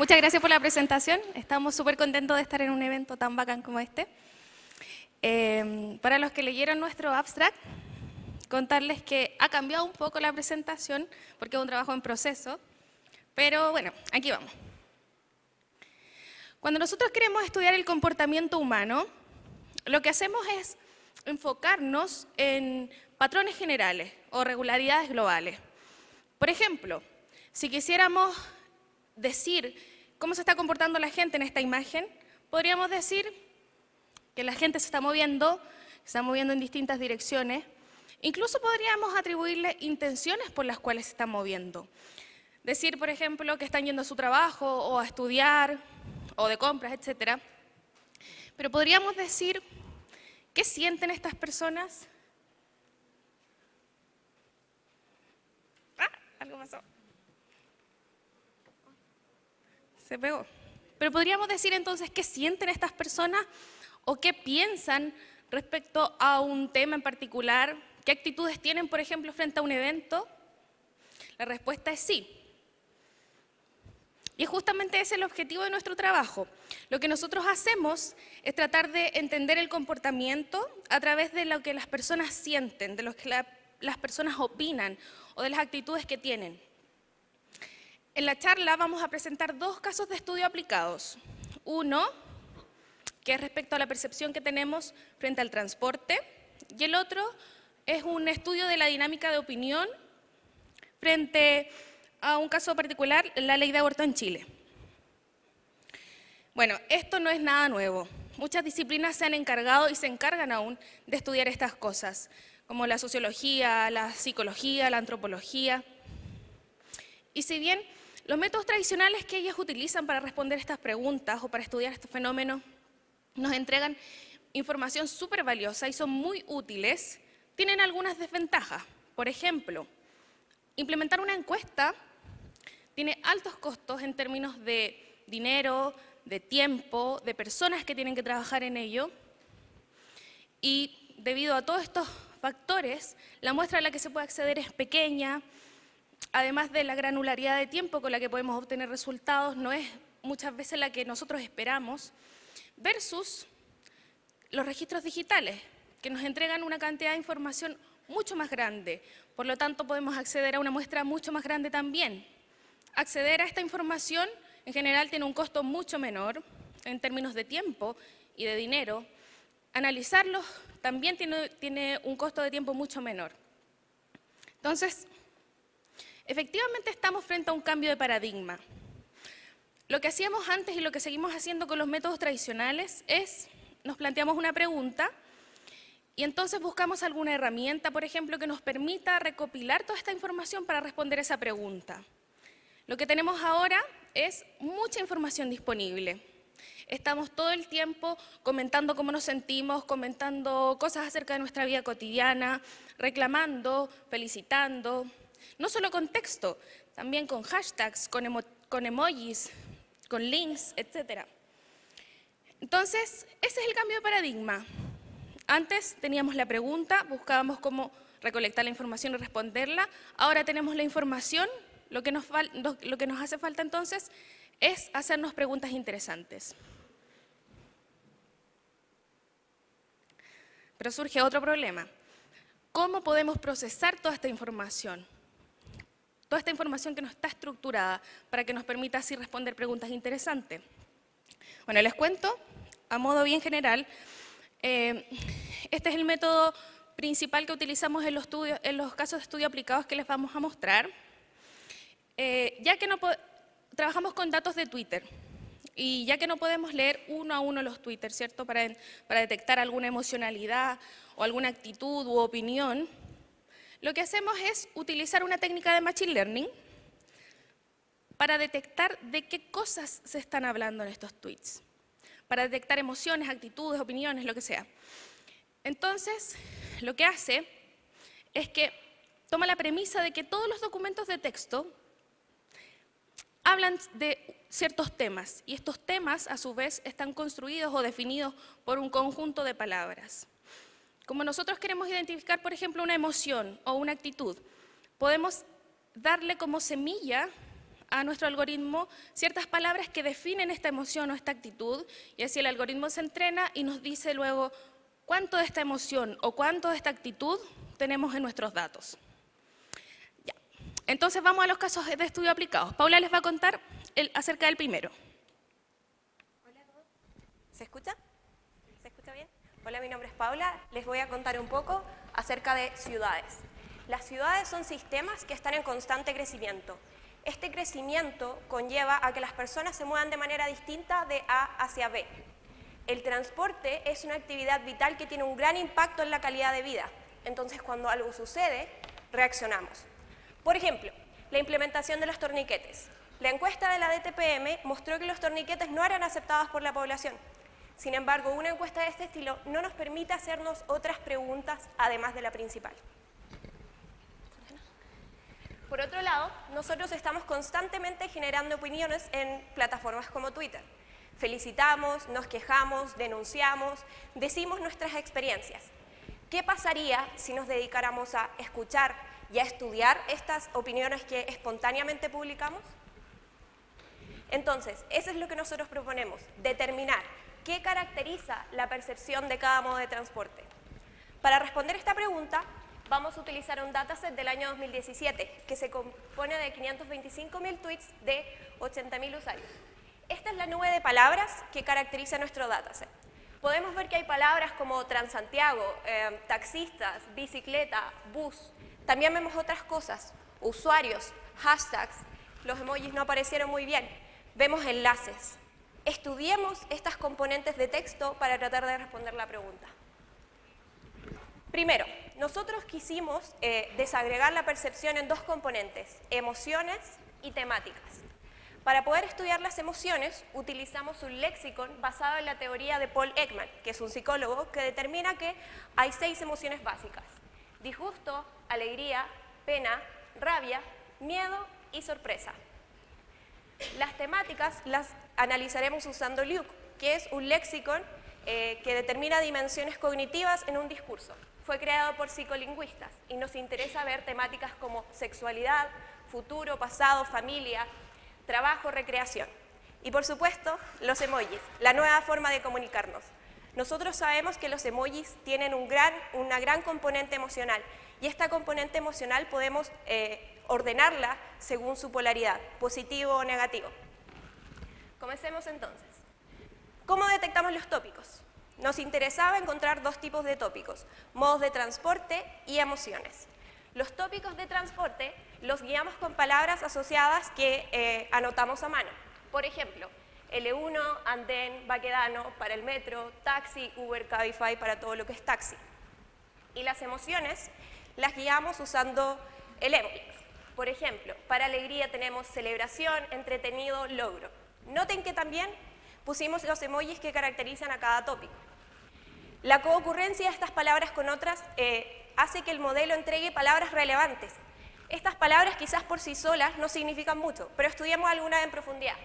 Muchas gracias por la presentación. Estamos súper contentos de estar en un evento tan bacán como este. Para los que leyeron nuestro abstract, contarles que ha cambiado un poco la presentación porque es un trabajo en proceso, pero bueno, aquí vamos. Cuando nosotros queremos estudiar el comportamiento humano, lo que hacemos es enfocarnos en patrones generales o regularidades globales. Por ejemplo, si quisiéramos decir cómo se está comportando la gente en esta imagen, podríamos decir que la gente se está moviendo en distintas direcciones. Incluso podríamos atribuirle intenciones por las cuales se están moviendo. Decir, por ejemplo, que están yendo a su trabajo o a estudiar o de compras, etc. Pero podríamos decir, ¿qué sienten estas personas? Algo pasó. Se pegó. Pero podríamos decir entonces, ¿qué sienten estas personas o qué piensan respecto a un tema en particular? ¿Qué actitudes tienen, por ejemplo, frente a un evento? La respuesta es sí. Y justamente ese es el objetivo de nuestro trabajo. Lo que nosotros hacemos es tratar de entender el comportamiento a través de lo que las personas sienten, de lo que las personas opinan o de las actitudes que tienen. En la charla vamos a presentar dos casos de estudio aplicados. Uno, que es respecto a la percepción que tenemos frente al transporte, y el otro es un estudio de la dinámica de opinión frente a un caso particular, la ley de aborto en Chile. Bueno, esto no es nada nuevo. Muchas disciplinas se han encargado y se encargan aún de estudiar estas cosas, como la sociología, la psicología, la antropología. Y si bien los métodos tradicionales que ellas utilizan para responder estas preguntas o para estudiar estos fenómenos nos entregan información súper valiosa y son muy útiles, tienen algunas desventajas. Por ejemplo, implementar una encuesta tiene altos costos en términos de dinero, de tiempo, de personas que tienen que trabajar en ello. Y debido a todos estos factores, la muestra a la que se puede acceder es pequeña. Además de la granularidad de tiempo con la que podemos obtener resultados, no es muchas veces la que nosotros esperamos, versus los registros digitales, que nos entregan una cantidad de información mucho más grande. Por lo tanto, podemos acceder a una muestra mucho más grande también. Acceder a esta información, en general, tiene un costo mucho menor en términos de tiempo y de dinero. Analizarlos también tiene un costo de tiempo mucho menor. Entonces, efectivamente estamos frente a un cambio de paradigma. Lo que hacíamos antes y lo que seguimos haciendo con los métodos tradicionales es, nos planteamos una pregunta y entonces buscamos alguna herramienta, por ejemplo, que nos permita recopilar toda esta información para responder esa pregunta. Lo que tenemos ahora es mucha información disponible. Estamos todo el tiempo comentando cómo nos sentimos, comentando cosas acerca de nuestra vida cotidiana, reclamando, felicitando. No solo con texto, también con hashtags, con emojis, con links, etc. Entonces, ese es el cambio de paradigma. Antes teníamos la pregunta, buscábamos cómo recolectar la información y responderla. Ahora tenemos la información, lo que nos hace falta entonces es hacernos preguntas interesantes. Pero surge otro problema. ¿Cómo podemos procesar toda esta información? Toda esta información que no está estructurada para que nos permita así responder preguntas interesantes. Bueno, les cuento, a modo bien general, este es el método principal que utilizamos en los casos de estudio aplicados que les vamos a mostrar, ya que trabajamos con datos de Twitter y ya que no podemos leer uno a uno los Twitter, ¿cierto? Para detectar alguna emocionalidad o alguna actitud u opinión, lo que hacemos es utilizar una técnica de Machine Learning para detectar de qué cosas se están hablando en estos tweets, para detectar emociones, actitudes, opiniones, lo que sea. Entonces, lo que hace es que toma la premisa de que todos los documentos de texto hablan de ciertos temas, y estos temas, a su vez, están construidos o definidos por un conjunto de palabras. Como nosotros queremos identificar, por ejemplo, una emoción o una actitud, podemos darle como semilla a nuestro algoritmo ciertas palabras que definen esta emoción o esta actitud, y así el algoritmo se entrena y nos dice luego cuánto de esta emoción o cuánto de esta actitud tenemos en nuestros datos. Ya. Entonces vamos a los casos de estudio aplicados. Paula les va a contar acerca del primero. Hola a todos. ¿Se escucha? ¿Se escucha bien? Hola, mi nombre es Paula. Les voy a contar un poco acerca de ciudades. Las ciudades son sistemas que están en constante crecimiento. Este crecimiento conlleva a que las personas se muevan de manera distinta de A hacia B. El transporte es una actividad vital que tiene un gran impacto en la calidad de vida. Entonces, cuando algo sucede, reaccionamos. Por ejemplo, la implementación de los torniquetes. La encuesta de la DTPM mostró que los torniquetes no eran aceptados por la población. Sin embargo, una encuesta de este estilo no nos permite hacernos otras preguntas además de la principal. Por otro lado, nosotros estamos constantemente generando opiniones en plataformas como Twitter. Felicitamos, nos quejamos, denunciamos, decimos nuestras experiencias. ¿Qué pasaría si nos dedicáramos a escuchar y a estudiar estas opiniones que espontáneamente publicamos? Entonces, eso es lo que nosotros proponemos, determinar qué caracteriza la percepción de cada modo de transporte. Para responder esta pregunta, vamos a utilizar un dataset del año 2017, que se compone de 525.000 tweets de 80.000 usuarios. Esta es la nube de palabras que caracteriza nuestro dataset. Podemos ver que hay palabras como Transantiago, taxistas, bicicleta, bus. También vemos otras cosas, usuarios, hashtags, los emojis no aparecieron muy bien. Vemos enlaces. Estudiemos estas componentes de texto para tratar de responder la pregunta. Primero, nosotros quisimos desagregar la percepción en dos componentes, emociones y temáticas. Para poder estudiar las emociones, utilizamos un léxico basado en la teoría de Paul Ekman, que es un psicólogo que determina que hay 6 emociones básicas: disgusto, alegría, pena, rabia, miedo y sorpresa. Las temáticas las analizaremos usando Luke, que es un léxico que determina dimensiones cognitivas en un discurso. Fue creado por psicolingüistas y nos interesa ver temáticas como sexualidad, futuro, pasado, familia, trabajo, recreación. Y por supuesto, los emojis, la nueva forma de comunicarnos. Nosotros sabemos que los emojis tienen una gran componente emocional, y esta componente emocional podemos ordenarla según su polaridad, positivo o negativo. Comencemos entonces. ¿Cómo detectamos los tópicos? Nos interesaba encontrar 2 tipos de tópicos, modos de transporte y emociones. Los tópicos de transporte los guiamos con palabras asociadas que anotamos a mano. Por ejemplo, L1, andén, baquedano para el metro, taxi, Uber, Cabify para todo lo que es taxi. Y las emociones las guiamos usando el emoji. Por ejemplo, para alegría tenemos celebración, entretenido, logro. Noten que también pusimos los emojis que caracterizan a cada tópico. La coocurrencia de estas palabras con otras hace que el modelo entregue palabras relevantes. Estas palabras quizás por sí solas no significan mucho, pero estudiamos algunas en profundidad.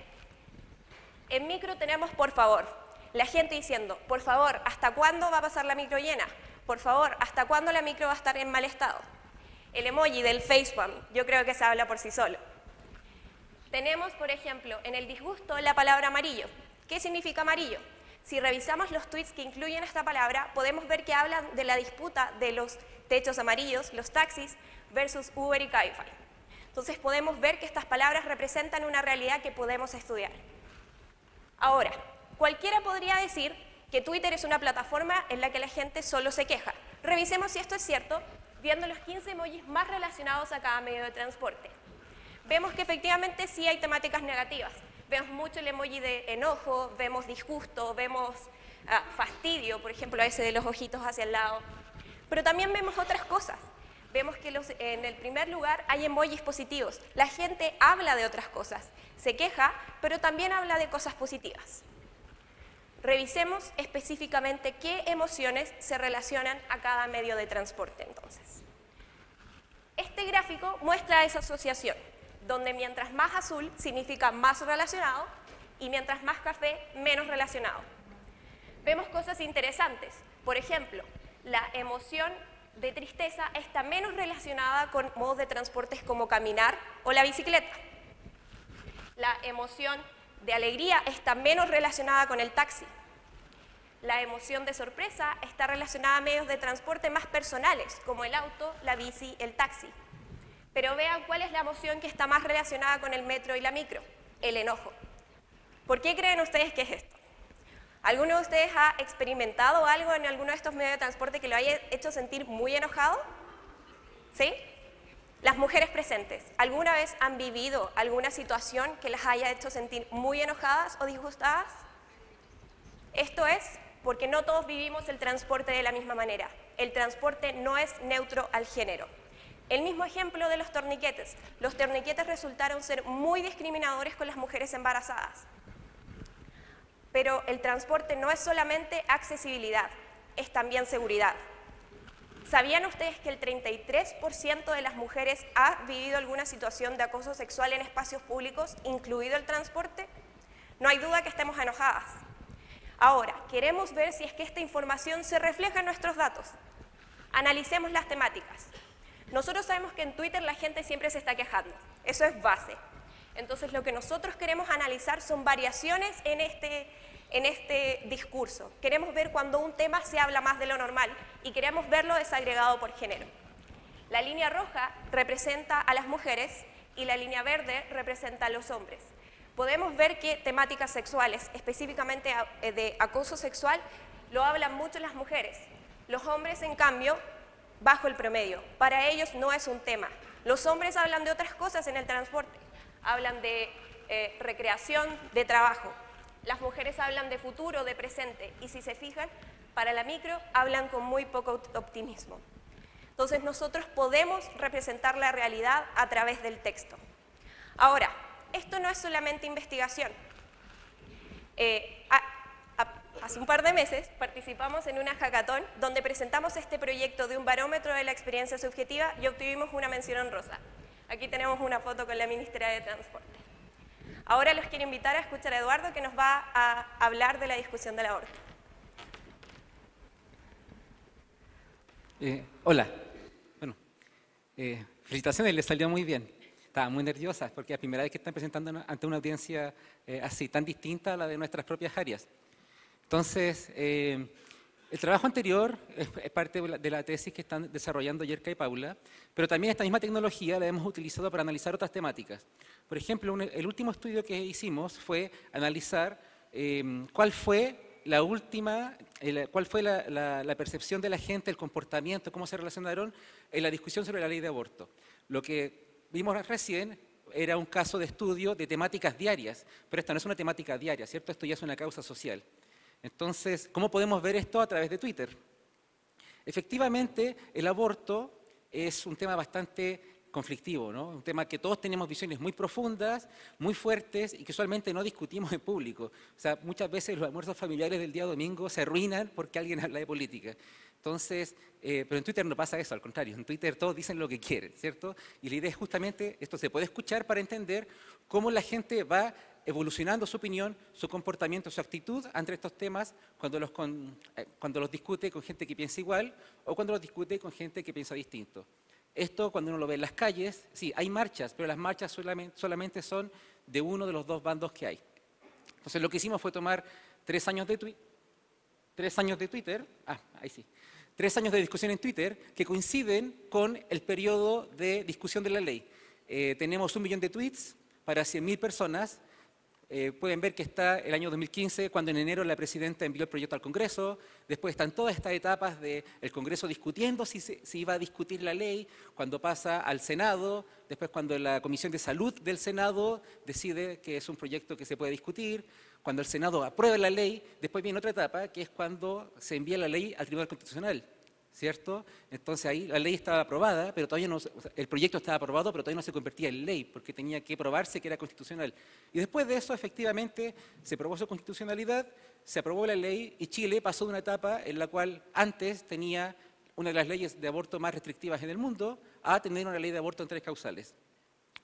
En micro tenemos por favor, la gente diciendo, por favor, ¿hasta cuándo va a pasar la micro llena? Por favor, ¿hasta cuándo la micro va a estar en mal estado? El emoji del facepalm, yo creo que se habla por sí solo. Tenemos, por ejemplo, en el disgusto la palabra amarillo. ¿Qué significa amarillo? Si revisamos los tweets que incluyen esta palabra, podemos ver que hablan de la disputa de los techos amarillos, los taxis, versus Uber y Cabify. Entonces podemos ver que estas palabras representan una realidad que podemos estudiar. Ahora, cualquiera podría decir que Twitter es una plataforma en la que la gente solo se queja. Revisemos si esto es cierto, viendo los 15 emojis más relacionados a cada medio de transporte. Vemos que efectivamente sí hay temáticas negativas. Vemos mucho el emoji de enojo, vemos disgusto, vemos fastidio, por ejemplo, ese de los ojitos hacia el lado. Pero también vemos otras cosas. Vemos que en el primer lugar hay emojis positivos. La gente habla de otras cosas, se queja, pero también habla de cosas positivas. Revisemos específicamente qué emociones se relacionan a cada medio de transporte entonces. Este gráfico muestra esa asociación, donde mientras más azul significa más relacionado y mientras más café, menos relacionado. Vemos cosas interesantes. Por ejemplo, la emoción de tristeza está menos relacionada con modos de transportes como caminar o la bicicleta. La emoción de alegría está menos relacionada con el taxi. La emoción de sorpresa está relacionada a medios de transporte más personales, como el auto, la bici, el taxi. Pero vean cuál es la emoción que está más relacionada con el metro y la micro: el enojo. ¿Por qué creen ustedes que es esto? ¿Alguno de ustedes ha experimentado algo en alguno de estos medios de transporte que lo haya hecho sentir muy enojado? ¿Sí? Las mujeres presentes, ¿alguna vez han vivido alguna situación que las haya hecho sentir muy enojadas o disgustadas? Esto es porque no todos vivimos el transporte de la misma manera. El transporte no es neutro al género. El mismo ejemplo de los torniquetes. Los torniquetes resultaron ser muy discriminadores con las mujeres embarazadas. Pero el transporte no es solamente accesibilidad, es también seguridad. ¿Sabían ustedes que el 33% de las mujeres ha vivido alguna situación de acoso sexual en espacios públicos, incluido el transporte? No hay duda que estemos enojadas. Ahora, queremos ver si es que esta información se refleja en nuestros datos. Analicemos las temáticas. Nosotros sabemos que en Twitter la gente siempre se está quejando, eso es base. Entonces, lo que nosotros queremos analizar son variaciones en este discurso. Queremos ver cuando un tema se habla más de lo normal y queremos verlo desagregado por género. La línea roja representa a las mujeres y la línea verde representa a los hombres. Podemos ver que temáticas sexuales, específicamente de acoso sexual, lo hablan mucho las mujeres. Los hombres, en cambio, bajo el promedio. Para ellos no es un tema. Los hombres hablan de otras cosas en el transporte. Hablan de recreación, de trabajo. Las mujeres hablan de futuro, de presente. Y si se fijan, para la micro hablan con muy poco optimismo. Entonces nosotros podemos representar la realidad a través del texto. Ahora, esto no es solamente investigación. Hace un par de meses participamos en una hackathon donde presentamos este proyecto de un barómetro de la experiencia subjetiva y obtuvimos una mención honrosa. Aquí tenemos una foto con la ministra de Transporte. Ahora los quiero invitar a escuchar a Eduardo, que nos va a hablar de la discusión del aborto. Hola. Bueno, felicitaciones, les salió muy bien. Estaba muy nerviosa porque es la primera vez que están presentando ante una audiencia así, tan distinta a la de nuestras propias áreas. Entonces, el trabajo anterior es parte de la tesis que están desarrollando Yerka y Paula, pero también esta misma tecnología la hemos utilizado para analizar otras temáticas. Por ejemplo, el último estudio que hicimos fue analizar cuál fue la percepción de la gente, el comportamiento, cómo se relacionaron en la discusión sobre la ley de aborto. Lo que vimos recién era un caso de estudio de temáticas diarias, pero esta no es una temática diaria, ¿cierto? Esto ya es una causa social. Entonces, ¿cómo podemos ver esto a través de Twitter? Efectivamente, el aborto es un tema bastante conflictivo, ¿no? Un tema que todos tenemos visiones muy profundas, muy fuertes y que usualmente no discutimos en público. O sea, muchas veces los almuerzos familiares del día domingo se arruinan porque alguien habla de política. Entonces, pero en Twitter no pasa eso, al contrario, en Twitter todos dicen lo que quieren, ¿cierto? Y la idea es justamente, esto se puede escuchar para entender cómo la gente va evolucionando su opinión, su comportamiento, su actitud ante estos temas cuando los discute con gente que piensa igual o cuando los discute con gente que piensa distinto. Esto cuando uno lo ve en las calles, sí, hay marchas, pero las marchas solamente son de uno de los dos bandos que hay. Entonces lo que hicimos fue tomar 3 años de Twitter, ahí sí, 3 años de discusión en Twitter que coinciden con el periodo de discusión de la ley. Tenemos 1 millón de tweets para 100.000 personas. Pueden ver que está el año 2015, cuando en enero la presidenta envió el proyecto al Congreso. Después están todas estas etapas del Congreso discutiendo si iba a discutir la ley, cuando pasa al Senado, después cuando la Comisión de Salud del Senado decide que es un proyecto que se puede discutir, cuando el Senado aprueba la ley, después viene otra etapa que es cuando se envía la ley al Tribunal Constitucional, ¿cierto? Entonces ahí la ley estaba aprobada, pero todavía no, el proyecto estaba aprobado, pero todavía no se convertía en ley, porque tenía que probarse que era constitucional. Y después de eso, efectivamente, se probó su constitucionalidad, se aprobó la ley y Chile pasó de una etapa en la cual antes tenía una de las leyes de aborto más restrictivas en el mundo a tener una ley de aborto en 3 causales.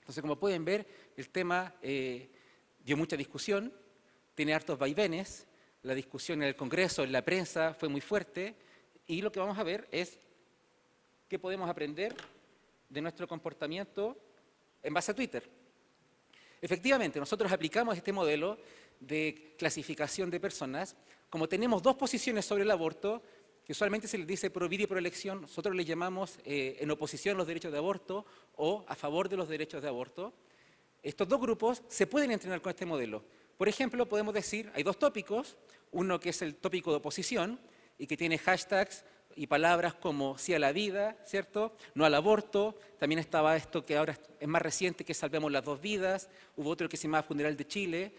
Entonces, como pueden ver, el tema dio mucha discusión, tiene hartos vaivenes, la discusión en el Congreso, en la prensa, fue muy fuerte. Y lo que vamos a ver es qué podemos aprender de nuestro comportamiento en base a Twitter. Efectivamente, nosotros aplicamos este modelo de clasificación de personas. Como tenemos dos posiciones sobre el aborto, que usualmente se les dice pro vida y pro elección, nosotros le llamamos en oposición a los derechos de aborto o a favor de los derechos de aborto. Estos dos grupos se pueden entrenar con este modelo. Por ejemplo, podemos decir, hay dos tópicos, uno que es el tópico de oposición y que tiene hashtags y palabras como sí a la vida, ¿cierto? No al aborto. También estaba esto que ahora es más reciente, que salvemos las dos vidas. Hubo otro que se llamaba Funeral de Chile.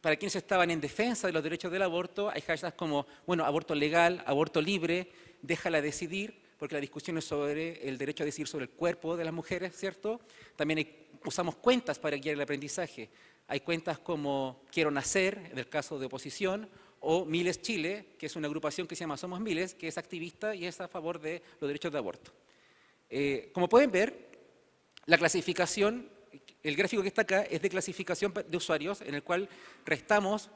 Para quienes estaban en defensa de los derechos del aborto, hay hashtags como, bueno, aborto legal, aborto libre, déjala decidir, porque la discusión es sobre el derecho a decidir sobre el cuerpo de las mujeres, ¿cierto? También usamos cuentas para guiar el aprendizaje. Hay cuentas como Quiero Nacer, en el caso de oposición, o Miles Chile, que es una agrupación que se llama Somos Miles, que es activista y es a favor de los derechos de aborto. Como pueden ver, la clasificación, el gráfico que está acá es de clasificación de usuarios, en el cual restamos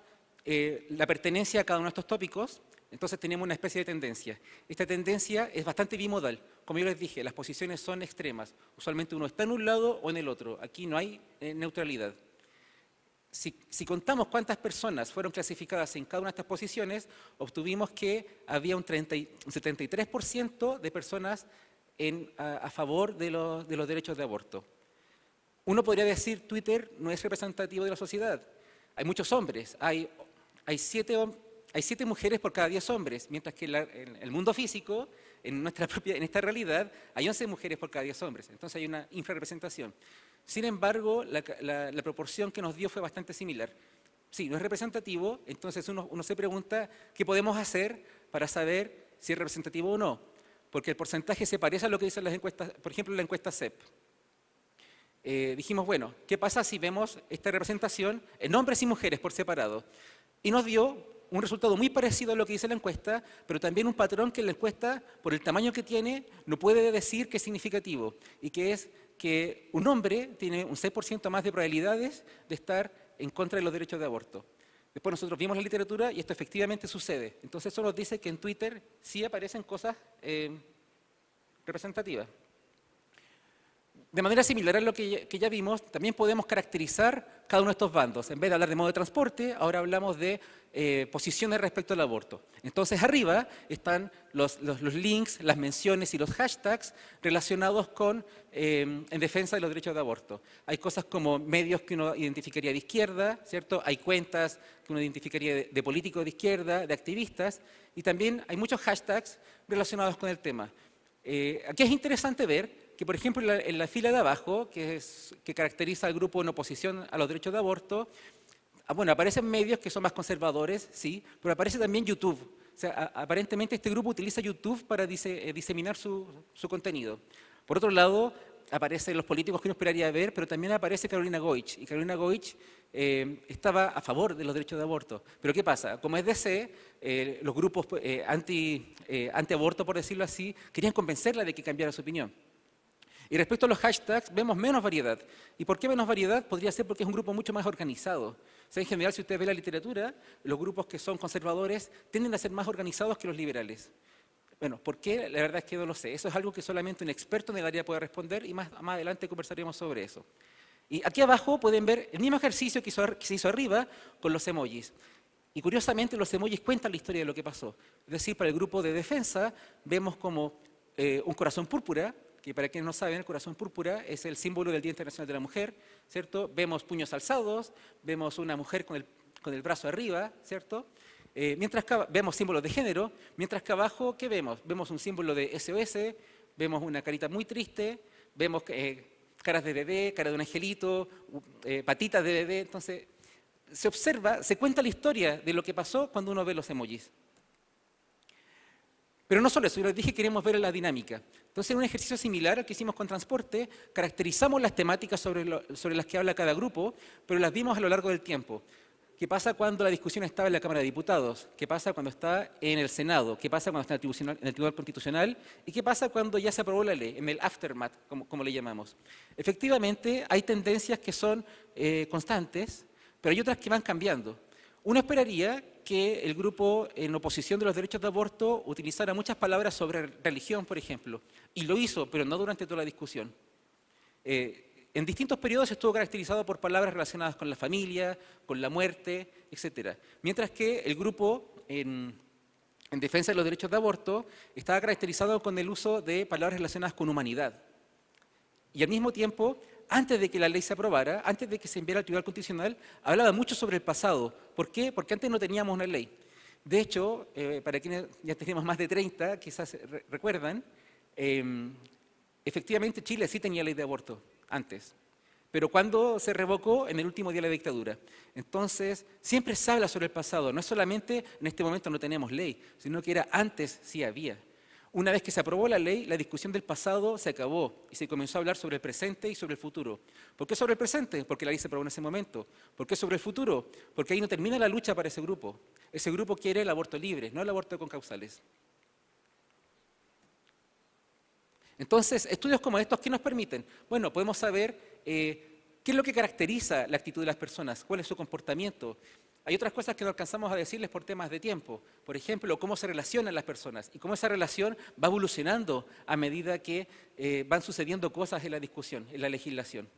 la pertenencia a cada uno de estos tópicos. Entonces tenemos una especie de tendencia. Esta tendencia es bastante bimodal. Como yo les dije, las posiciones son extremas. Usualmente uno está en un lado o en el otro. Aquí no hay neutralidad. Si contamos cuántas personas fueron clasificadas en cada una de estas posiciones, obtuvimos que había un 73% de personas a favor de los derechos de aborto. Uno podría decir Twitter no es representativo de la sociedad. Hay muchos hombres, hay 7 mujeres por cada 10 hombres, mientras que en el mundo físico, en esta realidad, hay 11 mujeres por cada 10 hombres. Entonces hay una infrarrepresentación. Sin embargo, la proporción que nos dio fue bastante similar. Sí, no es representativo, entonces uno se pregunta qué podemos hacer para saber si es representativo o no. Porque el porcentaje se parece a lo que dicen las encuestas, por ejemplo, la encuesta CEP. Dijimos, bueno, ¿qué pasa si vemos esta representación en hombres y mujeres por separado? Y nos dio un resultado muy parecido a lo que dice la encuesta, pero también un patrón que la encuesta, por el tamaño que tiene, no puede decir que es significativo, y que es que un hombre tiene un 6% más de probabilidades de estar en contra de los derechos de aborto. Después nosotros vimos la literatura y esto efectivamente sucede. Entonces eso nos dice que en Twitter sí aparecen cosas representativas. De manera similar a lo que ya vimos, también podemos caracterizar cada uno de estos bandos. En vez de hablar de modo de transporte, ahora hablamos de posiciones respecto al aborto. Entonces arriba están los links, las menciones y los hashtags relacionados con en defensa de los derechos de aborto. Hay cosas como medios que uno identificaría de izquierda, ¿cierto? Hay cuentas que uno identificaría de políticos de izquierda, de activistas, y también hay muchos hashtags relacionados con el tema. Aquí es interesante ver que, por ejemplo, en la fila de abajo, que caracteriza al grupo en oposición a los derechos de aborto, bueno, aparecen medios que son más conservadores, sí, pero aparece también YouTube. O sea, aparentemente este grupo utiliza YouTube para diseminar su contenido. Por otro lado, aparecen los políticos que uno esperaría ver, pero también aparece Carolina Goich. Y Carolina Goich estaba a favor de los derechos de aborto. Pero ¿qué pasa? Como es DC, los grupos anti-aborto, por decirlo así, querían convencerla de que cambiara su opinión. Y respecto a los hashtags, vemos menos variedad. ¿Y por qué menos variedad? Podría ser porque es un grupo mucho más organizado. O sea, en general, si ustedes ven la literatura, los grupos que son conservadores tienden a ser más organizados que los liberales. Bueno, ¿por qué? La verdad es que no lo sé. Eso es algo que solamente un experto en el área puede responder y más adelante conversaremos sobre eso. Y aquí abajo pueden ver el mismo ejercicio que se hizo arriba con los emojis. Y curiosamente los emojis cuentan la historia de lo que pasó. Es decir, para el grupo de defensa vemos como un corazón púrpura, que para quienes no saben, el corazón púrpura es el símbolo del Día Internacional de la Mujer, ¿cierto? Vemos puños alzados, vemos una mujer con el brazo arriba, ¿cierto? Mientras que vemos símbolos de género, mientras que abajo, ¿qué vemos? Vemos un símbolo de SOS, vemos una carita muy triste, vemos caras de bebé, cara de un angelito, patitas de bebé. Entonces, se observa, se cuenta la historia de lo que pasó cuando uno ve los emojis. Pero no solo eso, yo les dije que queremos ver la dinámica. Entonces, en un ejercicio similar al que hicimos con transporte, caracterizamos las temáticas sobre las que habla cada grupo, pero las vimos a lo largo del tiempo. ¿Qué pasa cuando la discusión estaba en la Cámara de Diputados? ¿Qué pasa cuando está en el Senado? ¿Qué pasa cuando está en el Tribunal Constitucional? ¿Y qué pasa cuando ya se aprobó la ley, en el aftermath, como le llamamos? Efectivamente, hay tendencias que son constantes, pero hay otras que van cambiando. Uno esperaría que el grupo en oposición de los derechos de aborto utilizara muchas palabras sobre religión, por ejemplo, y lo hizo, pero no durante toda la discusión. en distintos periodos estuvo caracterizado por palabras relacionadas con la familia, con la muerte, etc. Mientras que el grupo en defensa de los derechos de aborto estaba caracterizado con el uso de palabras relacionadas con humanidad. Y al mismo tiempo, antes de que la ley se aprobara, antes de que se enviara al Tribunal Constitucional, hablaba mucho sobre el pasado. ¿Por qué? Porque antes no teníamos una ley. De hecho, para quienes ya tenemos más de 30, quizás recuerdan, efectivamente Chile sí tenía ley de aborto antes, pero cuando se revocó en el último día de la dictadura. Entonces, siempre se habla sobre el pasado, no es solamente en este momento no tenemos ley, sino que era antes sí había. Una vez que se aprobó la ley, la discusión del pasado se acabó y se comenzó a hablar sobre el presente y sobre el futuro. ¿Por qué sobre el presente? Porque la ley se aprobó en ese momento. ¿Por qué sobre el futuro? Porque ahí no termina la lucha para ese grupo. Ese grupo quiere el aborto libre, no el aborto con causales. Entonces, estudios como estos, ¿qué nos permiten? Bueno, podemos saber qué es lo que caracteriza la actitud de las personas, cuál es su comportamiento. Hay otras cosas que no alcanzamos a decirles por temas de tiempo. Por ejemplo, cómo se relacionan las personas y cómo esa relación va evolucionando a medida que van sucediendo cosas en la discusión, en la legislación.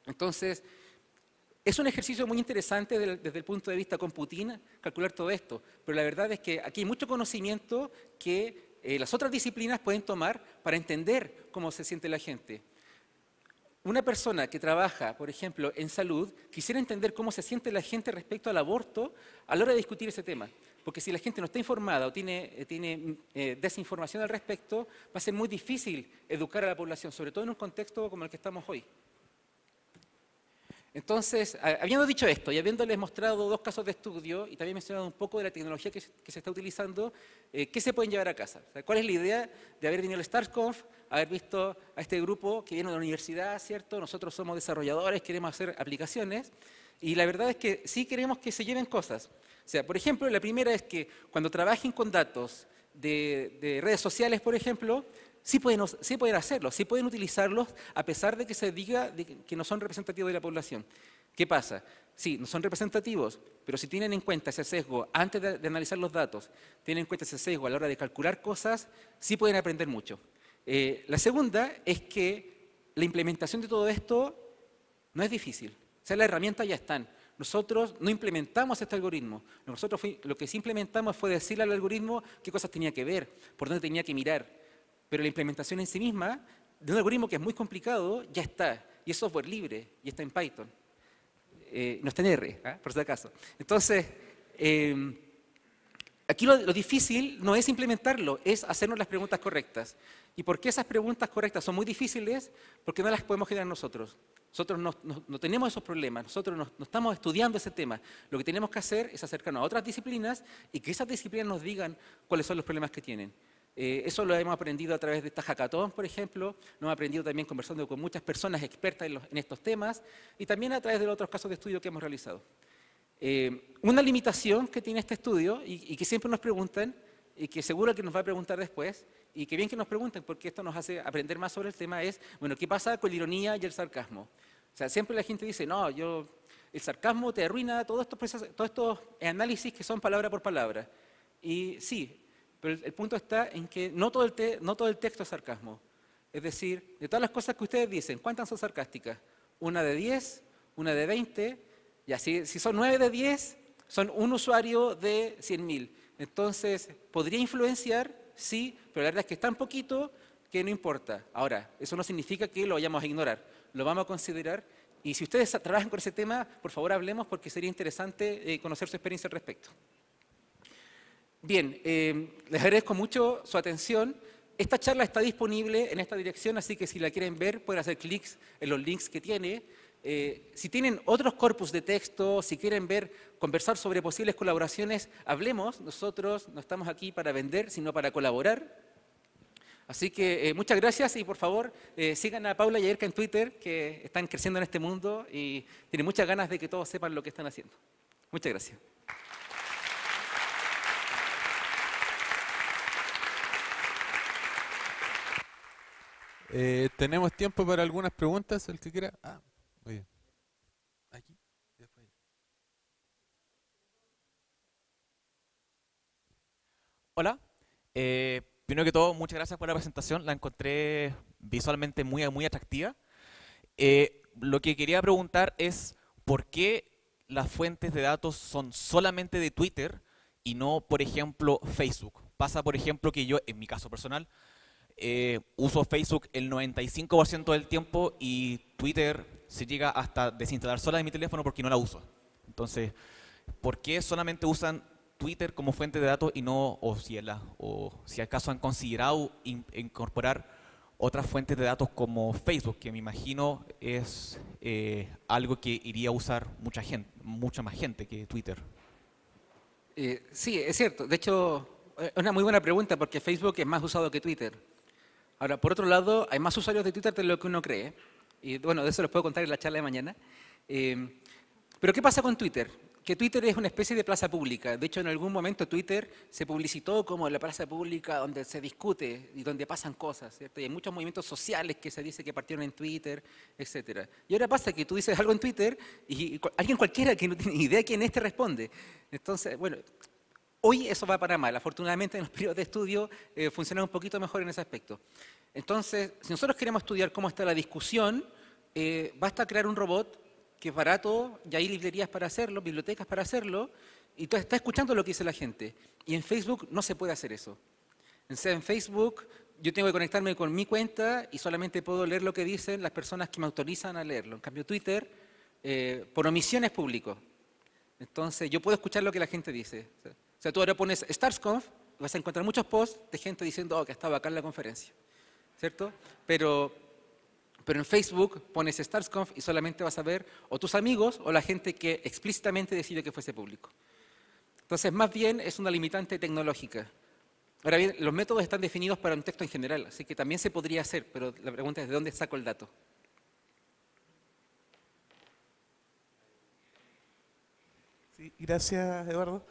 Entonces, es un ejercicio muy interesante desde el punto de vista computín calcular todo esto, pero la verdad es que aquí hay mucho conocimiento que las otras disciplinas pueden tomar para entender cómo se siente la gente. Una persona que trabaja, por ejemplo, en salud, quisiera entender cómo se siente la gente respecto al aborto a la hora de discutir ese tema. Porque si la gente no está informada o tiene desinformación al respecto, va a ser muy difícil educar a la población, sobre todo en un contexto como el que estamos hoy. Entonces, habiendo dicho esto y habiéndoles mostrado 2 casos de estudio y también mencionado un poco de la tecnología que se está utilizando, ¿qué se pueden llevar a casa? O sea, ¿cuál es la idea de haber venido al StarsConf, haber visto a este grupo que viene de la universidad, ¿cierto? Nosotros somos desarrolladores, queremos hacer aplicaciones y la verdad es que sí queremos que se lleven cosas. O sea, por ejemplo, la primera es que cuando trabajen con datos de redes sociales, por ejemplo, sí pueden hacerlo, sí pueden utilizarlos a pesar de que se diga que no son representativos de la población. ¿Qué pasa? Sí, no son representativos, pero si tienen en cuenta ese sesgo antes de analizar los datos, tienen en cuenta ese sesgo a la hora de calcular cosas, sí pueden aprender mucho. La segunda es que la implementación de todo esto no es difícil. O sea, las herramientas ya están. Nosotros no implementamos este algoritmo. Nosotros lo que sí implementamos fue decirle al algoritmo qué cosas tenía que ver, por dónde tenía que mirar. Pero la implementación en sí misma de un algoritmo que es muy complicado ya está. Y es software libre y está en Python. No está en R, por si acaso. Entonces, aquí lo difícil no es implementarlo, es hacernos las preguntas correctas. ¿Y por qué esas preguntas correctas son muy difíciles? Porque no las podemos generar nosotros. Nosotros no tenemos esos problemas, nosotros no estamos estudiando ese tema. Lo que tenemos que hacer es acercarnos a otras disciplinas y que esas disciplinas nos digan cuáles son los problemas que tienen. Eso lo hemos aprendido a través de esta hackathon, por ejemplo, lo hemos aprendido también conversando con muchas personas expertas en estos temas y también a través de los otros casos de estudio que hemos realizado. Una limitación que tiene este estudio y que siempre nos preguntan y que seguro que nos va a preguntar después y que bien que nos pregunten porque esto nos hace aprender más sobre el tema es, bueno, ¿qué pasa con la ironía y el sarcasmo? O sea, siempre la gente dice, no, el sarcasmo te arruina todos estos análisis que son palabra por palabra. Y sí, pero el punto está en que no todo el texto es sarcasmo. Es decir, de todas las cosas que ustedes dicen, ¿cuántas son sarcásticas? Una de 10, una de 20, y así, si son 9 de 10, son un usuario de 100.000. Entonces, ¿podría influenciar? Sí, pero la verdad es que es tan poquito que no importa. Ahora, eso no significa que lo vayamos a ignorar, lo vamos a considerar. Y si ustedes trabajan con ese tema, por favor hablemos porque sería interesante conocer su experiencia al respecto. Bien, les agradezco mucho su atención. Esta charla está disponible en esta dirección, así que si la quieren ver, pueden hacer clics en los links que tiene. Si tienen otros corpus de texto, si quieren conversar sobre posibles colaboraciones, hablemos. Nosotros no estamos aquí para vender, sino para colaborar. Así que muchas gracias y por favor sigan a Paula y a Erka en Twitter, que están creciendo en este mundo y tienen muchas ganas de que todos sepan lo que están haciendo. Muchas gracias. Tenemos tiempo para algunas preguntas, el que quiera. Muy bien. Aquí, después. Hola. Primero que todo, muchas gracias por la presentación. La encontré visualmente muy atractiva. Lo que quería preguntar es ¿por qué las fuentes de datos son solamente de Twitter y no, por ejemplo, Facebook? Pasa, por ejemplo, que yo, en mi caso personal, uso Facebook el 95% del tiempo y Twitter se llega hasta desinstalar sola de mi teléfono porque no la uso. Entonces, ¿por qué solamente usan Twitter como fuente de datos y no, o si acaso han considerado incorporar otras fuentes de datos como Facebook, que me imagino es algo que iría a usar mucha más gente que Twitter? Sí, es cierto. De hecho, es una muy buena pregunta porque Facebook es más usado que Twitter. Ahora, por otro lado, hay más usuarios de Twitter de lo que uno cree. Y bueno, de eso les puedo contar en la charla de mañana. Pero ¿qué pasa con Twitter? Que Twitter es una especie de plaza pública. De hecho, en algún momento Twitter se publicitó como la plaza pública donde se discute y donde pasan cosas, ¿cierto? Y hay muchos movimientos sociales que se dice que partieron en Twitter, etcétera. Y ahora pasa que tú dices algo en Twitter y alguien cualquiera que no tiene ni idea quién es te responde. Entonces, bueno, hoy eso va para mal. Afortunadamente en los periodos de estudio funciona un poquito mejor en ese aspecto. Entonces, si nosotros queremos estudiar cómo está la discusión, basta crear un robot que es barato, y hay librerías para hacerlo, bibliotecas para hacerlo, y tú estás escuchando lo que dice la gente. Y en Facebook no se puede hacer eso. O sea, en Facebook yo tengo que conectarme con mi cuenta y solamente puedo leer lo que dicen las personas que me autorizan a leerlo. En cambio, Twitter, por omisión es público. Entonces, yo puedo escuchar lo que la gente dice. O sea, tú ahora pones StarsConf y vas a encontrar muchos posts de gente diciendo que estaba acá en la conferencia. ¿Cierto? Pero en Facebook pones StarsConf y solamente vas a ver o tus amigos o la gente que explícitamente decidió que fuese público. Entonces, más bien es una limitante tecnológica. Ahora bien, los métodos están definidos para un texto en general, así que también se podría hacer, pero la pregunta es ¿de dónde saco el dato? Sí, gracias, Eduardo.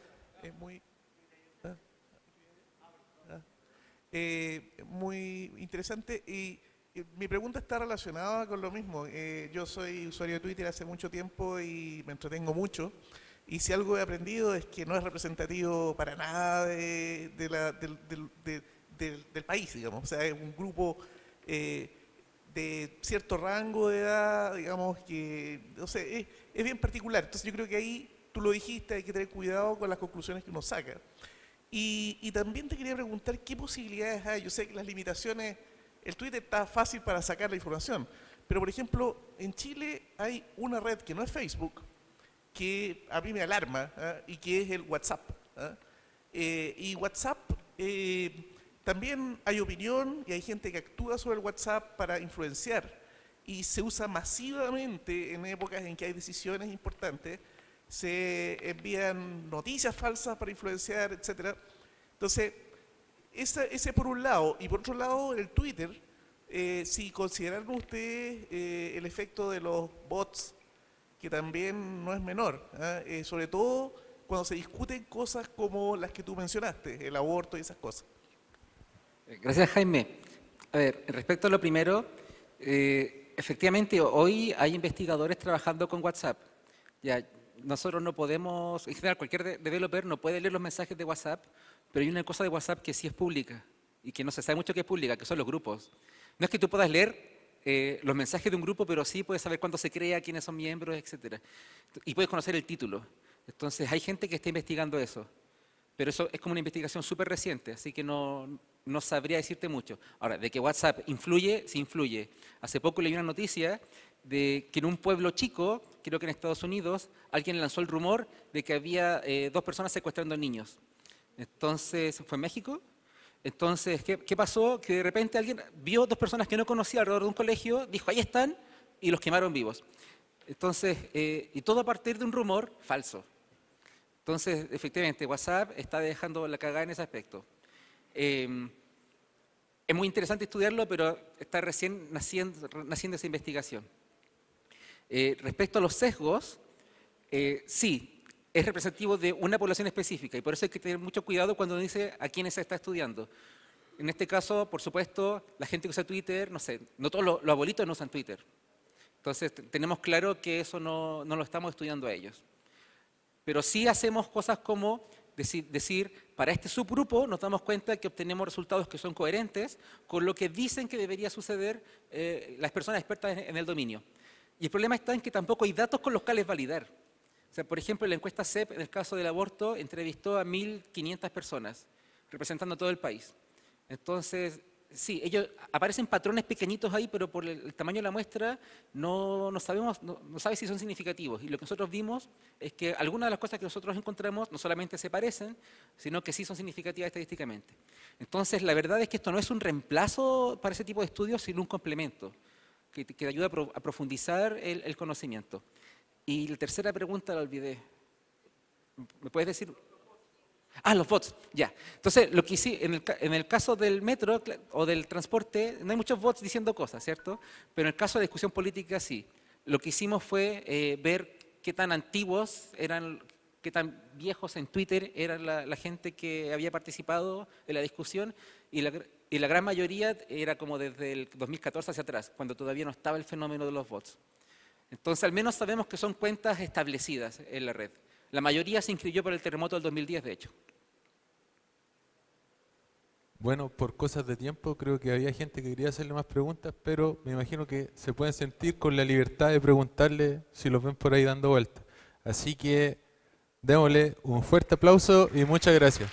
Muy interesante y mi pregunta está relacionada con lo mismo. Yo soy usuario de Twitter hace mucho tiempo y me entretengo mucho. Y si algo he aprendido es que no es representativo para nada del país, digamos. O sea, es un grupo de cierto rango de edad, digamos, que, no sé, es bien particular. Entonces yo creo que ahí, tú lo dijiste, hay que tener cuidado con las conclusiones que uno saca. Y también te quería preguntar qué posibilidades hay. Yo sé que las limitaciones, el Twitter está fácil para sacar la información, pero por ejemplo, en Chile hay una red que no es Facebook, que a mí me alarma, y que es el WhatsApp. Y WhatsApp también hay opinión y hay gente que actúa sobre el WhatsApp para influenciar y se usa masivamente en épocas en que hay decisiones importantes. Se envían noticias falsas para influenciar, etc. Entonces, ese por un lado. Y por otro lado, el Twitter, si consideraron ustedes el efecto de los bots, que también no es menor, sobre todo cuando se discuten cosas como las que tú mencionaste, el aborto y esas cosas. Gracias, Jaime. A ver, respecto a lo primero, efectivamente hoy hay investigadores trabajando con WhatsApp. Ya, nosotros no podemos, en general cualquier developer no puede leer los mensajes de WhatsApp, pero hay una cosa de WhatsApp que sí es pública y que no se sabe mucho que es pública, que son los grupos. No es que tú puedas leer los mensajes de un grupo, pero sí puedes saber cuándo se crea, quiénes son miembros, etc. Y puedes conocer el título. Entonces hay gente que está investigando eso, pero eso es como una investigación súper reciente, así que no sabría decirte mucho. Ahora, de que WhatsApp influye, sí influye. Hace poco leí una noticia de que en un pueblo chico, creo que en Estados Unidos, alguien lanzó el rumor de que había 2 personas secuestrando niños. Entonces, ¿fue en México? Entonces, ¿qué pasó? Que de repente alguien vio 2 personas que no conocía alrededor de un colegio, dijo, ahí están, y los quemaron vivos. Entonces, y todo a partir de un rumor falso. Entonces, efectivamente, WhatsApp está dejando la cagada en ese aspecto. Es muy interesante estudiarlo, pero está recién naciendo esa investigación. Respecto a los sesgos, sí, es representativo de una población específica y por eso hay que tener mucho cuidado cuando uno dice a quiénes se está estudiando. En este caso, por supuesto, la gente que usa Twitter, no sé, no todos los abuelitos no usan Twitter. Entonces, tenemos claro que eso no lo estamos estudiando a ellos. Pero sí hacemos cosas como decir, para este subgrupo nos damos cuenta que obtenemos resultados que son coherentes con lo que dicen que debería suceder las personas expertas en el dominio. Y el problema está en que tampoco hay datos con los cuales validar. O sea, por ejemplo, la encuesta CEP, en el caso del aborto, entrevistó a 1.500 personas, representando a todo el país. Entonces, sí, aparecen patrones pequeñitos ahí, pero por el tamaño de la muestra no sabe si son significativos. Y lo que nosotros vimos es que algunas de las cosas que nosotros encontramos no solamente se parecen, sino que sí son significativas estadísticamente. Entonces, la verdad es que esto no es un reemplazo para ese tipo de estudios, sino un complemento que ayuda a profundizar el conocimiento. Y la tercera pregunta la olvidé. ¿Me puedes decir? Ah, los bots, ya. Entonces, lo que hice, en el caso del metro o del transporte, no hay muchos bots diciendo cosas, ¿cierto? Pero en el caso de discusión política, sí. Lo que hicimos fue ver qué tan antiguos eran, qué tan viejos en Twitter era la gente que había participado en la discusión, y la gran mayoría era como desde el 2014 hacia atrás, cuando todavía no estaba el fenómeno de los bots. Entonces, al menos sabemos que son cuentas establecidas en la red. La mayoría se inscribió por el terremoto del 2010, de hecho. Bueno, por cosas de tiempo, creo que había gente que quería hacerle más preguntas, pero me imagino que se pueden sentir con la libertad de preguntarle si los ven por ahí dando vueltas. Así que démosle un fuerte aplauso y muchas gracias.